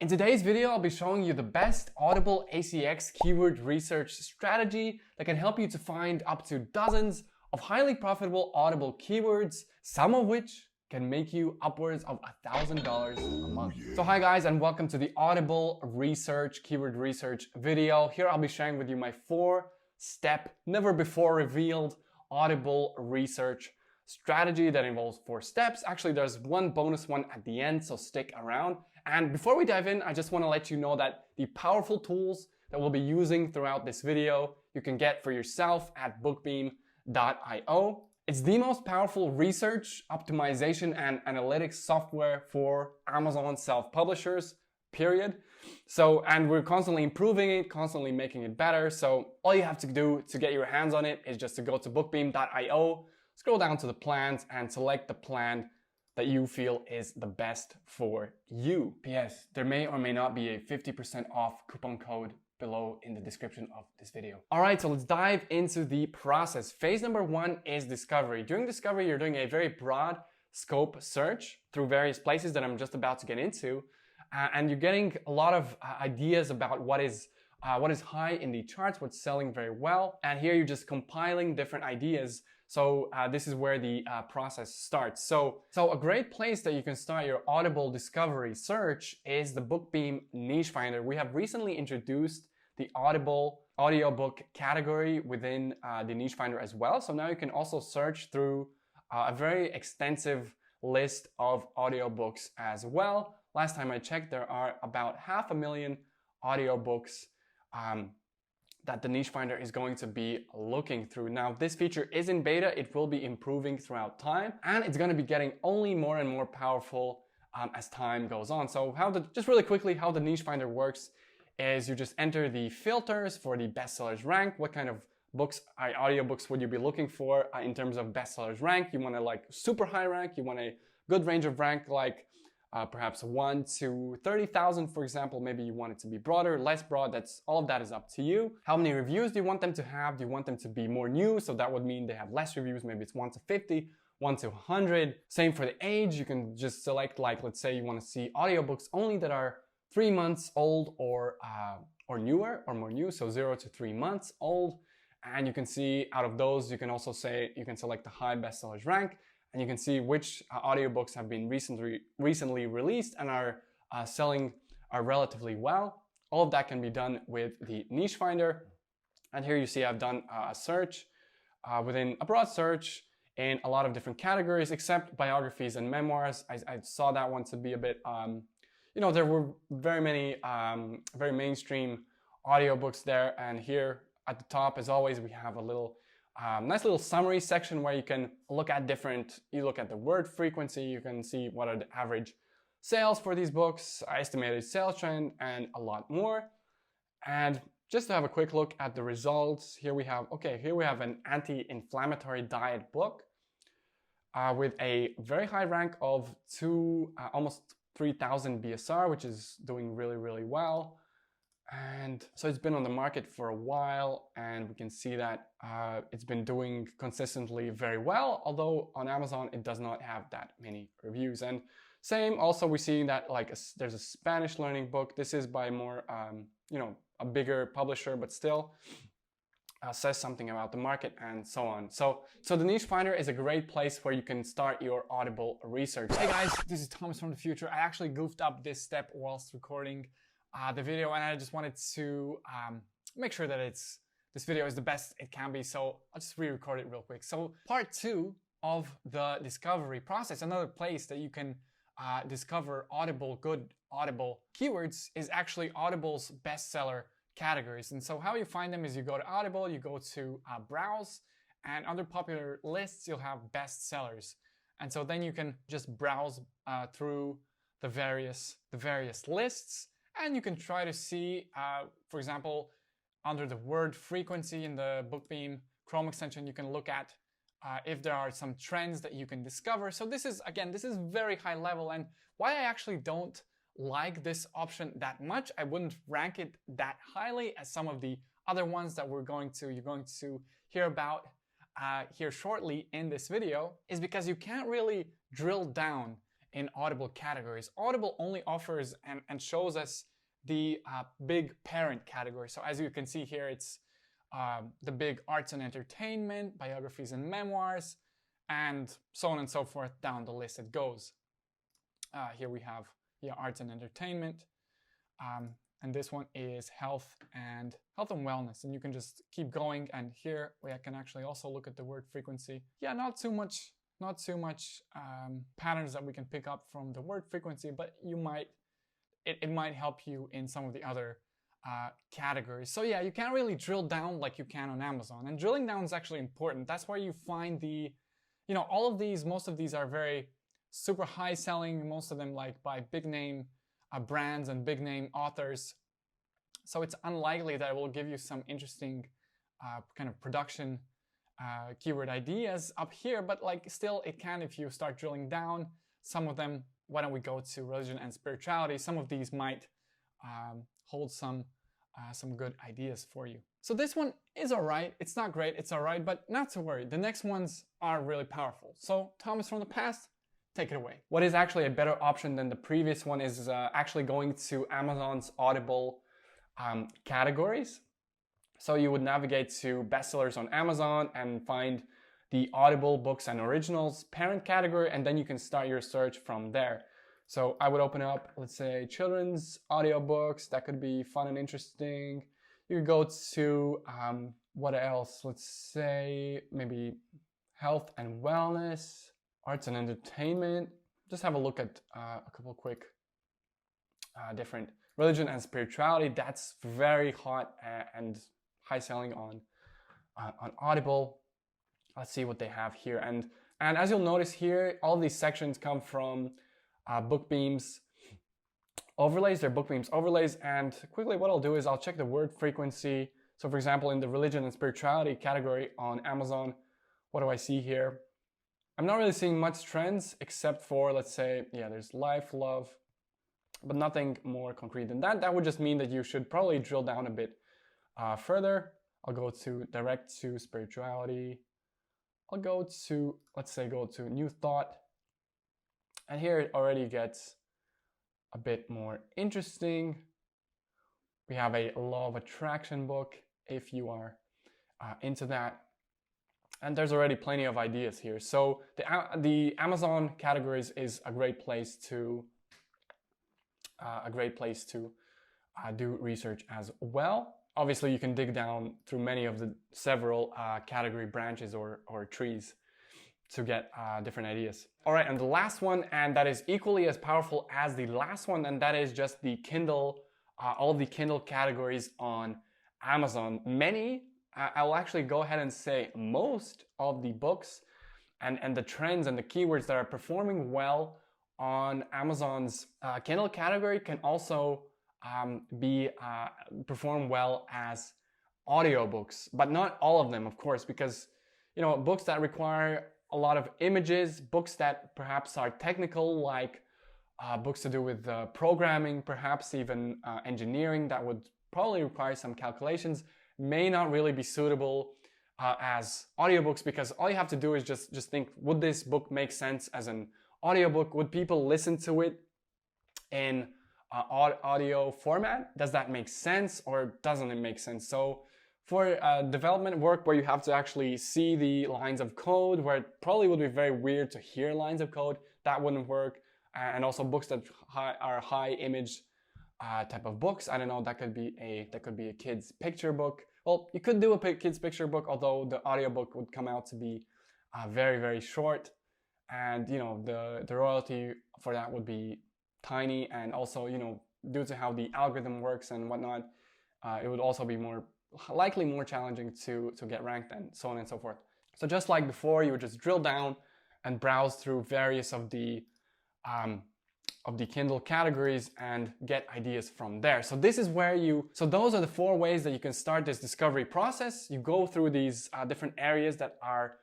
In today's video, I'll be showing you the best Audible ACX keyword research strategy that can help you to find up to dozens of highly profitable Audible keywords, some of which can make you upwards of $1,000 a month. So hi guys, and welcome to the Audible keyword research video. Here I'll be sharing with you my 4-step, never before revealed Audible research strategy that involves 4 steps. Actually, there's one bonus one at the end, so stick around. And before we dive in, I just want to let you know that the powerful tools that we'll be using throughout this video, you can get for yourself at bookbeam.io. It's the most powerful research, optimization, and analytics software for Amazon self-publishers, period. And we're constantly improving it, constantly making it better. So all you have to do to get your hands on it is just to go to bookbeam.io, scroll down to the plans, and select the plan that you feel is the best for you. P.S. There may or may not be a 50% off coupon code below in the description of this video. All right, so let's dive into the process. Phase number 1 is discovery. During discovery, you're doing a very broad scope search through various places that I'm just about to get into. And you're getting a lot of ideas about what is high in the charts, what's selling very well. And here you're just compiling different ideas. So this is where the process starts. So a great place that you can start your Audible discovery search is the Bookbeam niche finder. We have recently introduced the Audible audiobook category within the niche finder as well. So now you can also search through a very extensive list of audiobooks as well. Last time I checked, there are about 500,000 audiobooks that the niche finder is going to be looking through. Now, this feature is in beta. It will be improving throughout time, and it's going to be getting only more and more powerful as time goes on. So just really quickly, how the niche finder works is you just enter the filters for the bestsellers rank. What kind of books, audiobooks would you be looking for in terms of bestsellers rank? You want a like super high rank. You want a good range of rank, like perhaps 1 to 30,000, for example. Maybe you want it to be broader, less broad. All of that is up to you. How many reviews do you want them to have? Do you want them to be more new? So that would mean they have less reviews. Maybe it's 1 to 50, 1 to 100. Same for the age. You can just select, like, let's say you want to see audiobooks only that are 3 months old or newer or more new. So 0 to 3 months old. And you can see out of those, you can also say, you can select the high bestsellers rank. And you can see which audiobooks have been recently released and are selling relatively well. All of that can be done with the niche finder. And here you see I've done a search within a broad search in a lot of different categories, except biographies and memoirs. I saw that one to be a bit, there were very many very mainstream audiobooks there. And here at the top, as always, we have a nice little summary section where you can look at you look at the word frequency, you can see what are the average sales for these books, estimated sales trend, and a lot more. And just to have a quick look at the results, here we have an anti-inflammatory diet book with a very high rank of almost 3,000 BSR, which is doing really, really well. And so it's been on the market for a while, and we can see that it's been doing consistently very well, although on Amazon it does not have that many reviews. And same, also we're seeing that there's a Spanish learning book. This is by more, a bigger publisher, but still says something about the market and so on. So the niche finder is a great place where you can start your Audible research. Hey guys, this is Thomas from the future. I actually goofed up this step whilst recording the video, and I just wanted to make sure that this video is the best it can be, so I'll just re-record it real quick. So part 2 of the discovery process, another place that you can discover good Audible keywords, is actually Audible's bestseller categories. And so how you find them is you go to Audible, you go to browse, and under popular lists you'll have bestsellers. And so then you can just browse through the various lists. And you can try to see, for example, under the word frequency in the Bookbeam Chrome extension, you can look at if there are some trends that you can discover. So this is very high level. And why I actually don't like this option that much, I wouldn't rank it that highly as some of the other ones that you're going to hear about here shortly in this video, is because you can't really drill down in Audible categories. Audible only offers and shows us the big parent category. So as you can see here, it's the big arts and entertainment, biographies and memoirs, and so on and so forth down the list it goes. Here we have arts and entertainment, and this one is health and wellness, and you can just keep going. And here I can actually also look at the word frequency. Yeah, not too much patterns that we can pick up from the word frequency, but it might help you in some of the other categories. So yeah, you can't really drill down like you can on Amazon, and drilling down is actually important. That's where you find the, all of these, most of these are very super high selling, most of them like by big name brands and big name authors. So it's unlikely that it will give you some interesting kind of production keyword ideas up here, but like still it can if you start drilling down. Some of them, why don't we go to religion and spirituality? Some of these might hold some good ideas for you. So this one is all right. It's not great, it's all right, but not to worry. The next ones are really powerful. So Thomas from the past, take it away. What is actually a better option than the previous one is actually going to Amazon's Audible categories. So you would navigate to bestsellers on Amazon and find the Audible books and originals parent category, and then you can start your search from there. So I would open up, let's say, children's audiobooks. That could be fun and interesting. You could go to, what else? Let's say maybe health and wellness, arts and entertainment. Just have a look at a couple quick different religion and spirituality. That's very hot and high selling on Audible. Let's see what they have here. And as you'll notice here, all these sections come from Bookbeam's overlays. They're Bookbeam's overlays. And quickly what I'll do is I'll check the word frequency. So for example, in the religion and spirituality category on Amazon, what do I see here? I'm not really seeing much trends except for, let's say, there's life, love, but nothing more concrete than that. That would just mean that you should probably drill down a bit further. I'll go to direct to spirituality. I'll go to, let's say, go to new thought. And here it already gets a bit more interesting. We have a law of attraction book if you are into that. And there's already plenty of ideas here. So the Amazon categories is a great place to do research as well. Obviously, you can dig down through many of the several category branches or trees to get different ideas. All right, and the last one, and that is equally as powerful as the last one, and that is just the Kindle, all the Kindle categories on Amazon. I will actually go ahead and say most of the books and the trends and the keywords that are performing well on Amazon's Kindle category can also perform well as audiobooks, but not all of them, of course, because books that require a lot of images, books that perhaps are technical, like books to do with programming, perhaps even engineering, that would probably require some calculations, may not really be suitable as audiobooks, because all you have to do is just think, would this book make sense as an audiobook? Would people listen to it in audio format? Does that make sense or doesn't it make sense? So for development work where you have to actually see the lines of code, where it probably would be very weird to hear lines of code, that wouldn't work. And also books that are high image type of books. I don't know, that could be a kid's picture book. Well, you could do a kid's picture book, although the audiobook would come out to be very, very short. And the royalty for that would be tiny, and also due to how the algorithm works and whatnot, it would also be likely more challenging to get ranked, and so on and so forth. So just like before, you would just drill down and browse through various of the Kindle categories and get ideas from there. So this is where those are the 4 ways that you can start this discovery process. You go through these different areas that are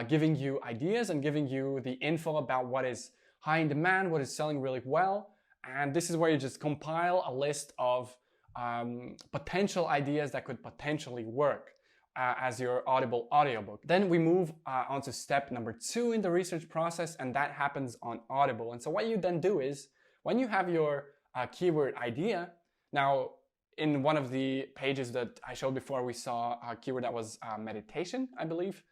giving you ideas and giving you the info about what is high in demand, what is selling really well. And this is where you just compile a list of potential ideas that could potentially work. as your Audible audiobook. Then we move on to step number 2 in the research process, and that happens on Audible. And so what you then do is, when you have your keyword idea, now in one of the pages that I showed before, we saw a keyword that was meditation, I believe.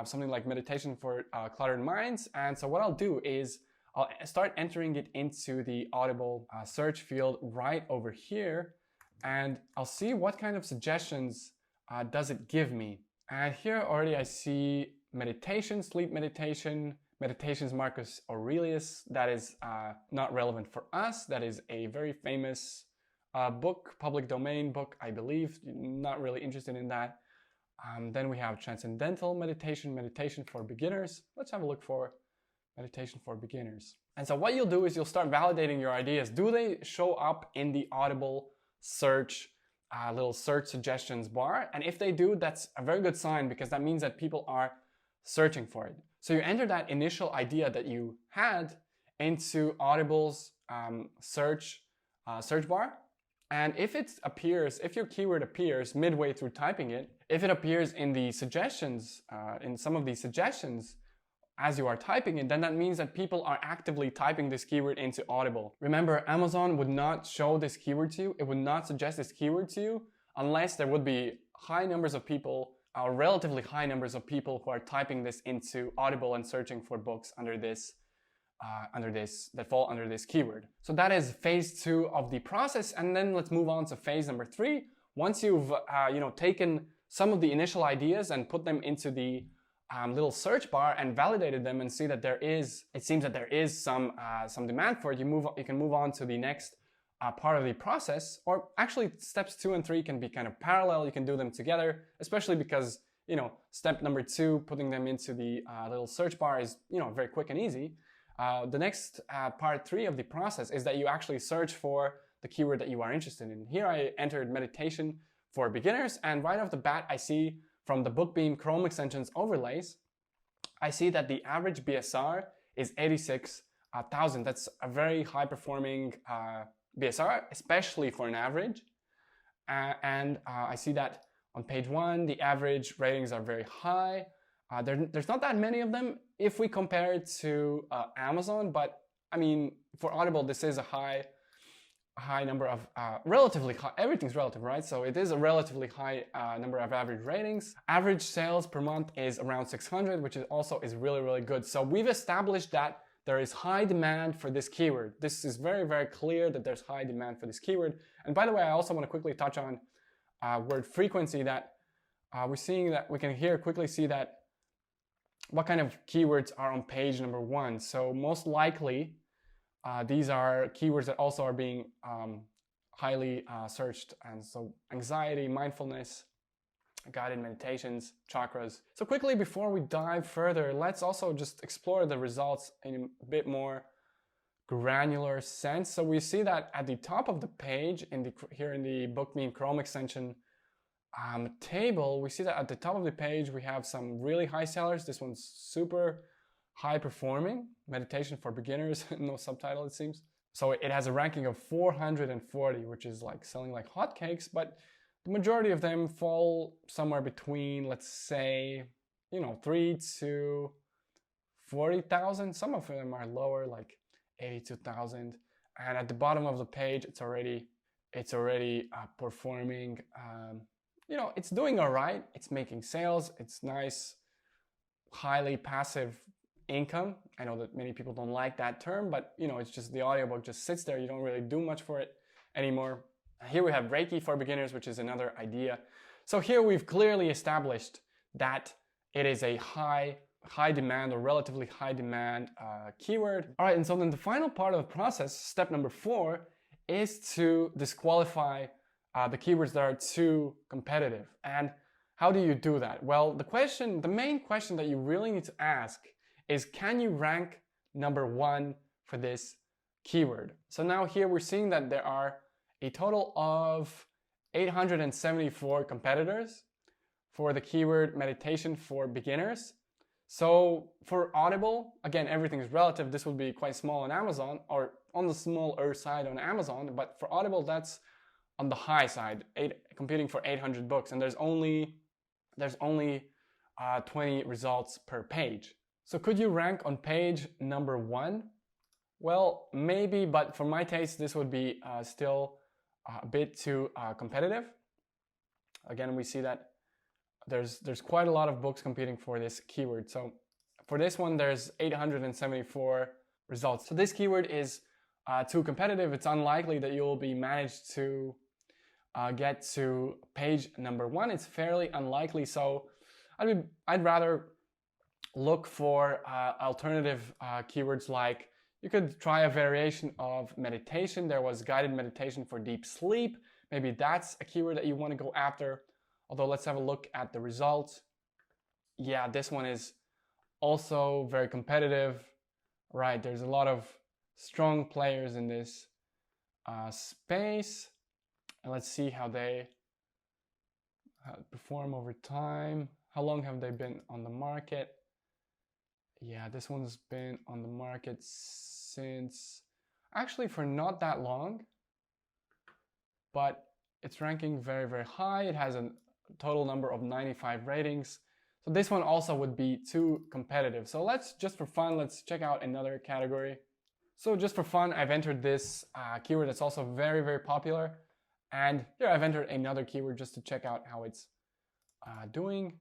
Something like meditation for cluttered minds. And so what I'll do is I'll start entering it into the Audible search field right over here, and I'll see what kind of suggestions does it give me. And here already I see meditation, sleep meditation, Meditations Marcus Aurelius. That is not relevant for us. That is a very famous book, public domain book, I believe. Not really interested in that. Then we have transcendental meditation, meditation for beginners. Let's have a look for meditation for beginners. And so what you'll do is you'll start validating your ideas. Do they show up in the Audible search, little search suggestions bar? And if they do, that's a very good sign, because that means that people are searching for it. So you enter that initial idea that you had into Audible's search bar. And if it appears, if your keyword appears midway through typing it, if it appears in the suggestions, in some of these suggestions as you are typing it, then that means that people are actively typing this keyword into Audible. Remember, Amazon would not show this keyword to you. It would not suggest this keyword to you unless there would be high numbers of people, or relatively high numbers of people who are typing this into Audible and searching for books under this that fall under this keyword. So that is phase 2 of the process, and then let's move on to phase number 3. Once you've taken some of the initial ideas and put them into the little search bar and validated them and see that it seems that there is some demand for it, you can move on to the next part of the process. Or actually, steps 2 and 3 can be kind of parallel. You can do them together, especially because step number 2, putting them into the little search bar, is very quick and easy. The next part 3 of the process is that you actually search for the keyword that you are interested in. Here I entered meditation for beginners, and right off the bat I see from the Bookbeam Chrome extensions overlays, I see that the average BSR is 86,000. That's a very high performing BSR, especially for an average. And I see that on page 1, the average ratings are very high. There's not that many of them if we compare it to Amazon, but I mean, for Audible, this is a high number of, relatively high, everything's relative, right? So it is a relatively high number of average ratings. Average sales per month is around 600, which is also really, really good. So we've established that there is high demand for this keyword. This is very, very clear that there's high demand for this keyword. And by the way, I also want to quickly touch on word frequency, that we're seeing that we can here quickly see that what kind of keywords are on page number 1. So most likely, these are keywords that also are being highly searched. And so anxiety, mindfulness, guided meditations, chakras. So quickly, before we dive further, let's also just explore the results in a bit more granular sense. So we see that at the top of the page, here in the Bookbeam Chrome extension table, we see that at the top of the page we have some really high sellers. This one's super high performing, meditation for beginners, no subtitle it seems. So it has a ranking of 440, which is like selling like hotcakes, but the majority of them fall somewhere between, let's say, 3 to 40,000. Some of them are lower, like 82,000. And at the bottom of the page, it's already performing. It's doing all right. It's making sales. It's nice, highly passive income. I know that many people don't like that term, but it's just the audiobook just sits there. You don't really do much for it anymore. Here we have Reiki for beginners, which is another idea. So here we've clearly established that it is a high demand or relatively high demand keyword. All right, and so then the final part of the process, step number 4, is to disqualify the keywords that are too competitive. And how do you do that? Well, the main question that you really need to ask is, can you rank number 1 for this keyword? So now here we're seeing that there are a total of 874 competitors for the keyword meditation for beginners. So for Audible, again, everything is relative. This would be quite small on Amazon, or on the smaller side on Amazon, but for Audible, that's on the high side, competing for 800 books, and there's only there's only 20 results per page. So could you rank on page number 1? Well, maybe, but for my taste, this would be still a bit too competitive. Again, we see that there's quite a lot of books competing for this keyword. So for this one, there's 874 results. So this keyword is too competitive. It's unlikely that you'll be managed to get to page number 1. It's fairly unlikely. So I'd rather look for alternative keywords, like you could try a variation of meditation. There was guided meditation for deep sleep. Maybe that's a keyword that you want to go after. Although let's have a look at the results. Yeah, this one is also very competitive. Right, there's a lot of strong players in this space. And let's see how they perform over time. How long have they been on the market? Yeah, this one's been on the market since, actually for not that long, but it's ranking very, very high. It has a total number of 95 ratings. So this one also would be too competitive. So just for fun, let's check out another category. So just for fun, I've entered this keyword that's also very, very popular. And here I've entered another keyword just to check out how it's doing.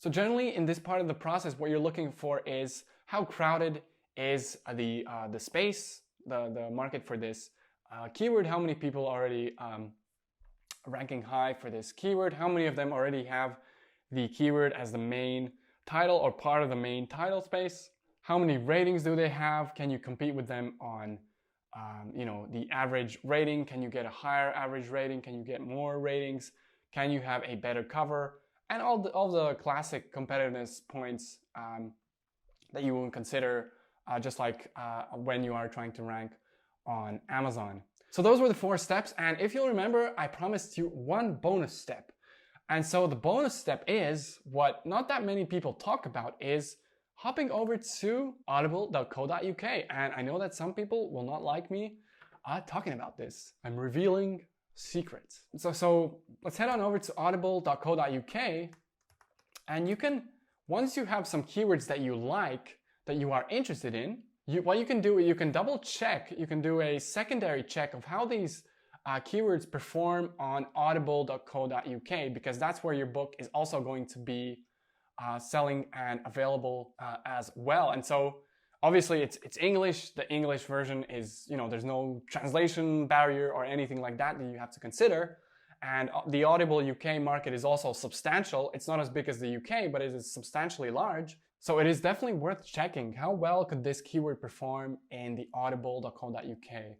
So generally in this part of the process, what you're looking for is how crowded is the space, the market for this keyword, how many people already ranking high for this keyword, how many of them already have the keyword as the main title or part of the main title space, how many ratings do they have, can you compete with them on the average rating, can you get a higher average rating, can you get more ratings, can you have a better cover, and all the classic competitiveness points that you will consider just like when you are trying to rank on Amazon. So those were the 4 steps, and if you'll remember, I promised you one bonus step. And so the bonus step is what not that many people talk about, is hopping over to audible.co.uk. And I know that some people will not like me talking about this. I'm revealing secrets. So let's head on over to audible.co.uk, and you can, once you have some keywords that you like, that you are interested in, what you can do, you can double check, you can do a secondary check of how these keywords perform on audible.co.uk, because that's where your book is also going to be selling and available as well. And so obviously it's English. The English version is, there's no translation barrier or anything like that you have to consider. And the Audible UK market is also substantial. It's not as big as the UK, but it is substantially large. So it is definitely worth checking how well could this keyword perform in the audible.co.uk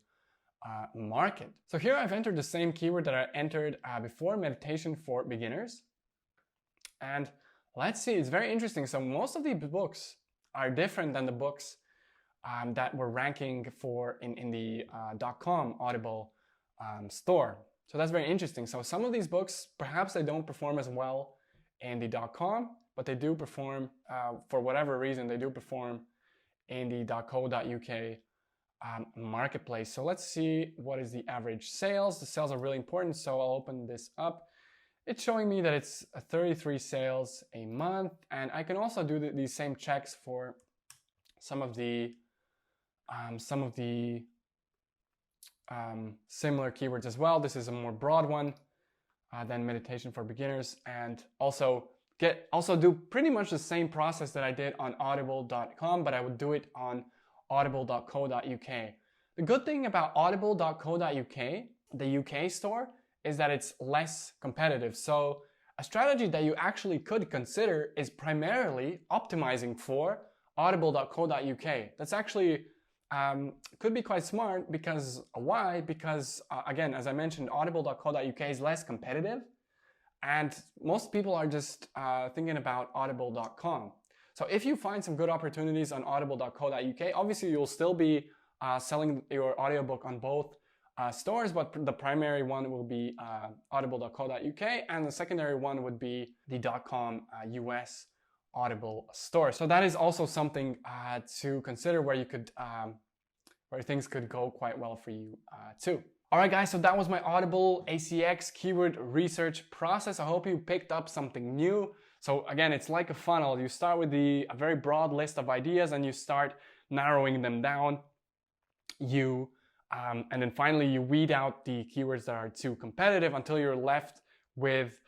market. So here I've entered the same keyword that I entered before, meditation for beginners. And let's see, it's very interesting. So most of the books are different than the books that were ranking for in the .com Audible store. So that's very interesting. So some of these books, perhaps they don't perform as well in the .com, but they do perform, for whatever reason, they do perform in the .co.uk marketplace. So let's see what is the average sales. The sales are really important, so I'll open this up. It's showing me that it's 33 sales a month, and I can also do these same checks for some of the similar keywords as well. This is a more broad one than meditation for beginners, and also do pretty much the same process that I did on audible.com, but I would do it on audible.co.uk. The good thing about audible.co.uk, the UK store, is that it's less competitive. So a strategy that you actually could consider is primarily optimizing for audible.co.uk. That's actually could be quite smart, because why? Because again, as I mentioned, audible.co.uk is less competitive, and most people are just thinking about audible.com. So if you find some good opportunities on audible.co.uk, obviously you'll still be selling your audiobook on both stores, but the primary one will be audible.co.uk, and the secondary one would be the .com US Audible store. So that is also something to consider, where you could where things could go quite well for you too. Alright guys, so that was my Audible ACX keyword research process. I hope you picked up something new. So again, it's like a funnel. You start with a very broad list of ideas and you start narrowing them down. And then finally you weed out the keywords that are too competitive until you're left with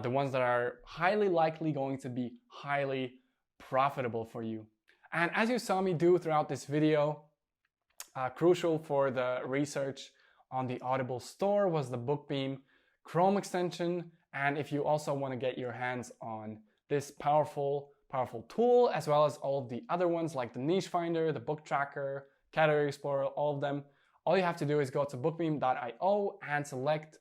the ones that are highly likely going to be highly profitable for you. And as you saw me do throughout this video, crucial for the research on the Audible store was the Bookbeam Chrome extension. And if you also want to get your hands on this powerful tool, as well as all of the other ones like the Niche Finder, the Book Tracker, Category Explorer, all of them, all you have to do is go to bookbeam.io and select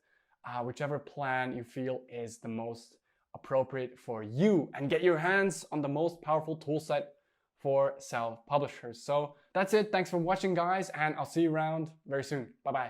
whichever plan you feel is the most appropriate for you and get your hands on the most powerful tool set for self-publishers. So that's it. Thanks for watching, guys, and I'll see you around very soon. Bye-bye.